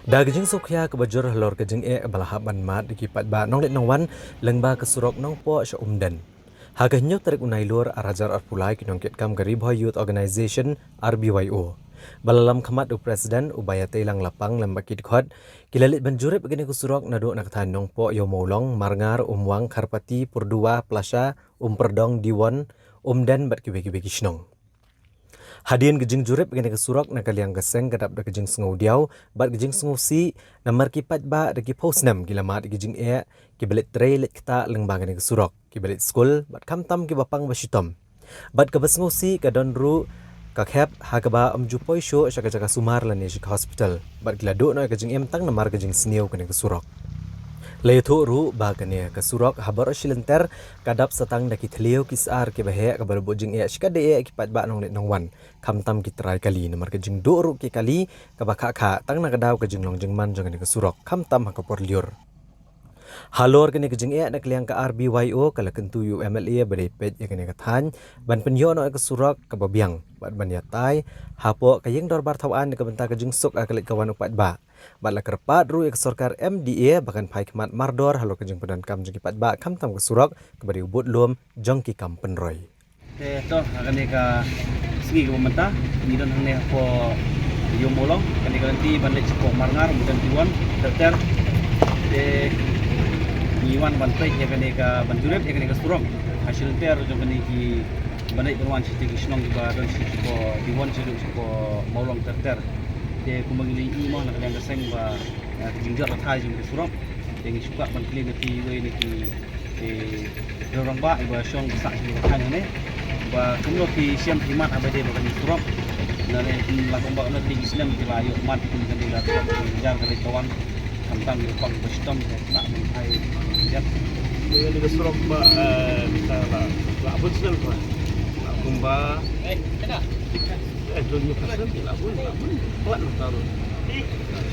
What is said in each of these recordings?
Daging sukya kebajur halor kejeng balahap mat dikipat ba nong let nong wan lengba kesurok nong po sya umden. Hagahnya tarik unai lur arajar arpulai kinong kitkam garib Youth Organization RBYO. Balalam khamat u presiden ubaya telang lapang lembaki dikhot kilalit banjurip begini kesurok naduk nakatan nong po yo molong marngar umwang karpati purdua plasha perdong diwan umden bat kiwe-kiwe kisnong. Hadian gejing jurip begini kesurok nakaliang geseng kadap da gejing sengau diau bat gejing sengau si namar kipat ba da ki posnam gilamat gejing kibelit trailet kita lengbang gini kesurok kibelit skul bat kamtam ki bapang basitom bat kabasengau si kadon ru kakhep hakaba amjupoi sho syaka-syaka sumar lani syik hospital bat gilado no gejing tang namar gejing seniau gini kesurok Leithu ru bagane kesurok habar silenter kadap satang daki thleu kisar ke bahe kabar bojing shikade kipat ba nong nong wan kamtam kitrai kali namar kejing do ru ki kali kabakha kha tang na kadaw kejing long jingman jangane kesurok kamtam hakapor liur halor kene kejing nak liang ka RBYO kala kentu UMLA bade pet yakene kathan ban penyo no kesurok kababiang bat ban yatai hapo kayeng dor bar thawan ke bentar kejing suk akalit kawan upat ba Batla kerpat ru sorkar MDA bahkan pai kemat mardor halo kejeng pedan kam jengki pat ba kam tam kesurok kebari ubut lom jongki kam penroy. To akan ka segi ke pemerintah ni dan hang po yo molong kan garanti ban lek po marngar bukan tiwan terter de niwan ban pej ya kan ka ban jurep ya kan ka surok hasil ter jo kan ki banai berwan siti kisnong ba don siti po diwan siti po molong terter de kumangili imo nak yang keseng ba jingjak thai jing surok yang suka ban kli ngati we niki dorong ba iba syong sak ni thang ne ba kumlo ki siam himat abade ba kan surok na ne lakon ba na di islam di layo mat kun kan di layo jar kali kawan tentang di pang bestom nak menghai jat di surok ba kita la abut sel ba kumba kena dunia pasal tidak pun pelan taruh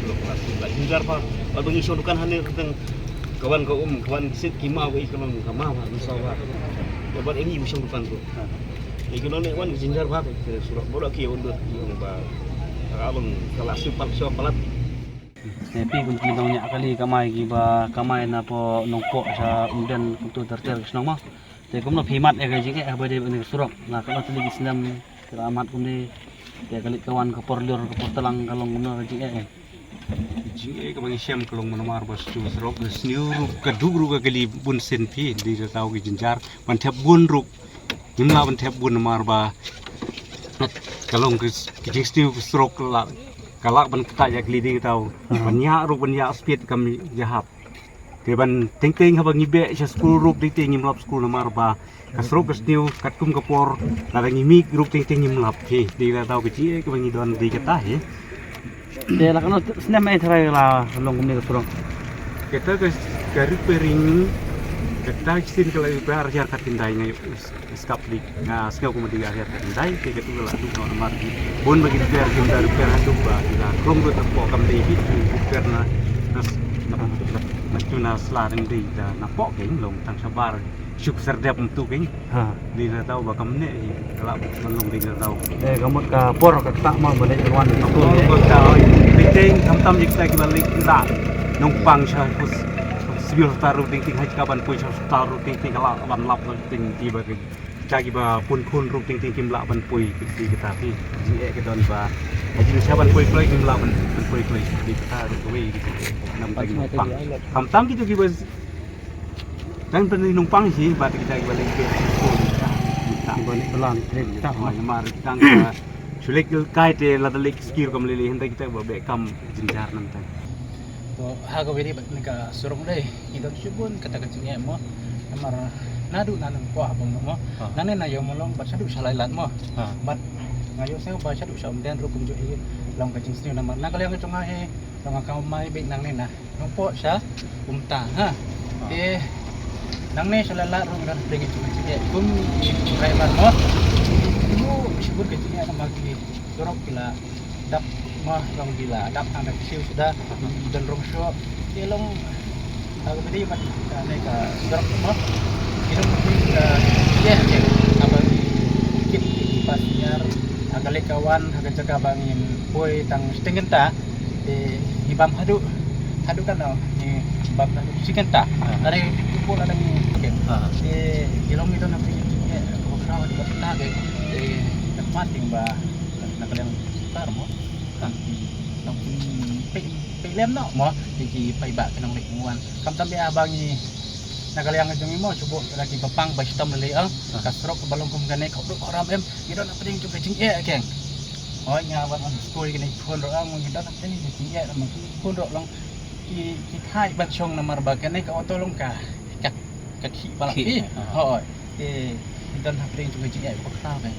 sudah kelas sudah hingar pak kalau mengisodukan hanya tentang kawan kawan sit kima wei kalau kama pak misalnya dapat ini bisa bukan tu kalau ni kawan hingar pak sudah bola kia undur yang bah abang kelas super pelat tapi kun kitanya kali kamai giba kamai na po nongpo sa umdan kutu terter snong mah te kumno phimat e gaji ke abade ni surok na kalau tuli islam keramat kundi ya kali kawan kapor liur kapor telang kalong guna gaji jing ke bagi siam kalong menomar bos tu serok sniu kadugru ka kali bun senpi di tahu ke jinjar ban thep bun ruk nimla ban thep bun mar ba kalong ke jing sniu serok la kalak ban kata ya kali di tahu banyak ruk banyak speed kami jahap ke ban teng-teng ha bangi be sa school ruk di ting nimlap school namar ba kasrok kasniu katkum kapor narangi mi grup ting-ting nimlap ke di tahu ke bangi don di kata he de la kano snem ai thrai la long kumni surok kita ke garis pering kita sin kalau ibar jar katindai nya skap di skap komedi akhir katindai ke tu la tu no mar bon bagi biar jumlah rupiah tu ba ila krom tu po kam de hit karena nas na selaring di na po keng long tang sabar syuk serdap untuk keng di tahu ba kam ne kalau long di tahu gamut ka por ka tak ma bade wan ko tahu ting tam jikta ki balik tak numpang sya kus sibil taruh ting haj kaban pui sya taruh ting kalau ban lap ting ti ba jagi ba pun ruk ting kimla ban pui di kita pi ji ke don ba haji saban pui kimla ban pui di kita we gitu nam tagi numpang tam gitu ki bas dan pen numpang sih ba kita balik ke tak balik pelan tak mar tang sulik kai te la dalik skill kam lili hentai kita babe kam jinjar nanti to ha ko beri nika surong dai idok subun kata kecingnya mo amar nadu nanang po abang mo nanen na yo molong bat sadu salailat mo bat ngayo saya ba sadu samden ru kumjo i long kecing sini namar na kalian kecong he long ka mai be nang ne na nong po sa umta ha nang ne salailat ru dan pringi cicit kum driver mo sebut kecilnya nama kini dorong bila dap mah long bila dap anak kecil sudah dan rongsho elong aku tadi mat ka dorong mah hidung ya apa kit pasnya agak kawan agak jaga bangin boy tang setengah ta ibam hadu kan ni ibam hadu sikan ta ada pun ada ni ilong itu nak pergi ko kraw di bata ke tempat timba nak kalian tar mo kan nang pe lem no mo di pai ba kenang lek muan kam tambe abang ni nak kalian ngajung mo cuba lagi papang ba hitam le kasrok balong kum gane ko ram em gidon apa ding juga jing keng oh nya wan on school gini pun ro ang gidon apa ni jing am pun ro long ki thai ban chong namar ba gane ka auto long ka ki balak oh gidon apa ding juga jing ko kraw be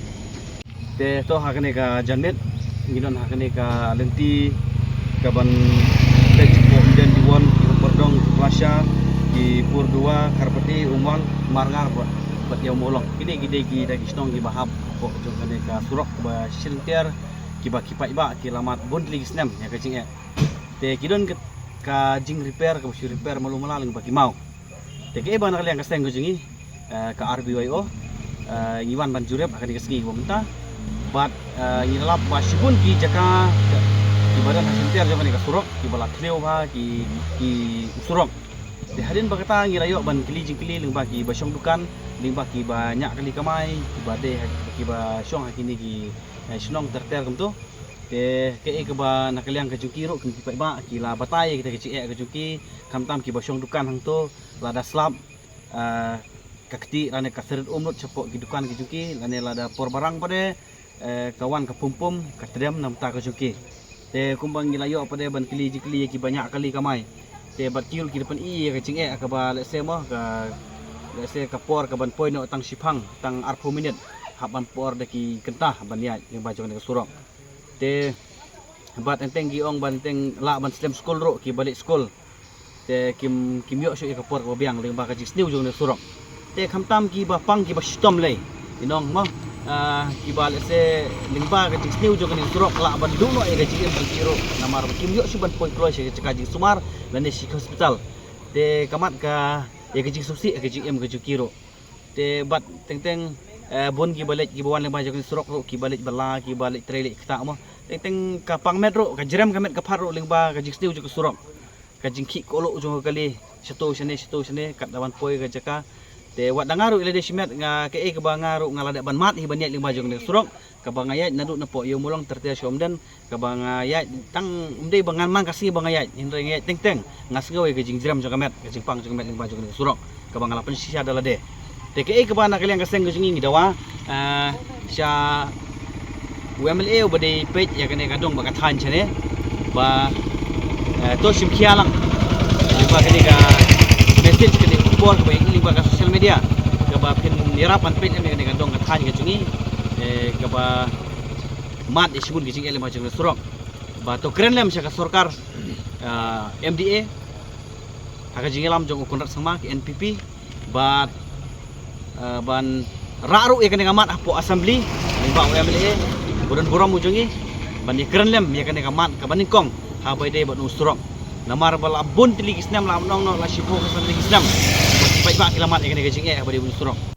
te to hakane ka janmet gidon hakane ka lenti ka ban tek ko dan diwan ki perdong plasha ki pur dua karpeti umang marngar buat yang molong kini gide ki dak istong ki bahab ko jong kane ka surok ba shelter ki ba ki paiba ki lamat bon lig snam ya ka jing te kidon ka jing repair ka si repair malu malaling ba ki mau te ke ba nak liang ka steng jingi ka RBYO Iwan Banjurep akan dikasih bomenta bat ilap ba sibun ki jaka ki badan shelter jong kane ka surok ki bala kleo ba ki surok di hadin bakata ngirayo ban kili jingkili ling bagi basyong dukan ling bagi banyak kali kamai ibade ki ba syong hakini ki snong terter kem tu ke ba nakaliang ka jukiro kem pai ba ki la batai kita ki ka juki kamtam ki basyong dukan hang tu lada slab kakti rane kaseret umrut cepok ki dukan ki juki lane lada por barang pade kawan ka pumpum ka trem nam ta ka juki te kumbang ngirayo pade ban kili jingkili ki banyak kali kamai te batil ki depan ka cing ka ba let's say ka por ka ban poi no tang sipang tang 40 minit haban por de ki kentah ban ya yang baju ka surok te bat enteng gi ong ban teng la ban slam school ro ki balik school te kim yo syu ka por ka biang leng ba ka jing sniu jong surok te khamtam ki ba pang ki ba stom lei inong mo ki ba let's say leng ba ka jing sniu jong ka surok la ban du no ka jing ban kiro namar kim yo syu ban poi klo syu ka jing sumar lane si hospital te kamat ka ya ke jing susi ke jing em ke kiro te bat teng bon ki balik ki bawan le ba jong surok ro ki balik bala ki balik trele kita mo teng ka pang metro ka jerem ka met ka pharo leng ba ka jing stiu jong surok ka jing ki kolo jong kali seto sene kat lawan poi ka jaka te wat dangaru ile de simet nga ke ka ba ngaru ngalada ban mat hi ban leng ba jong surok ka ba ngayat nadu na po yo mulong tertia syomdan ka ba ngayat tang umde bangan man kasih ba ngayat hindre ngayat teng ngasgawe ke jing jram jong kamet ke jing pang jong met leng ba jong surok ka ba ngalapan sisa dala de te ke ka ba na kaliang kaseng jing ngi dawa sya UMLA bade page ya kene kadong ba kathan chane ba to sim khialang ba kene ka message kene por ka ba iling ba ka social media ka ba pin nirapan page kene kadong kathan ga jungi ka ba mat isibun gijing ele majang surok ba to keren lem sya ka sarkar MDA haka jingelam jong kontrak sama ke NPP bat ban raru ya kene ngamat apo assembly ba UMLA buran buram mujongi ban keren lem ya kene ngamat ka baningkong ha bai de bat surok namar bala bun tilig islam lam nong no la shipo ka tilig islam bai ba kilamat ya kene gijing ba de surok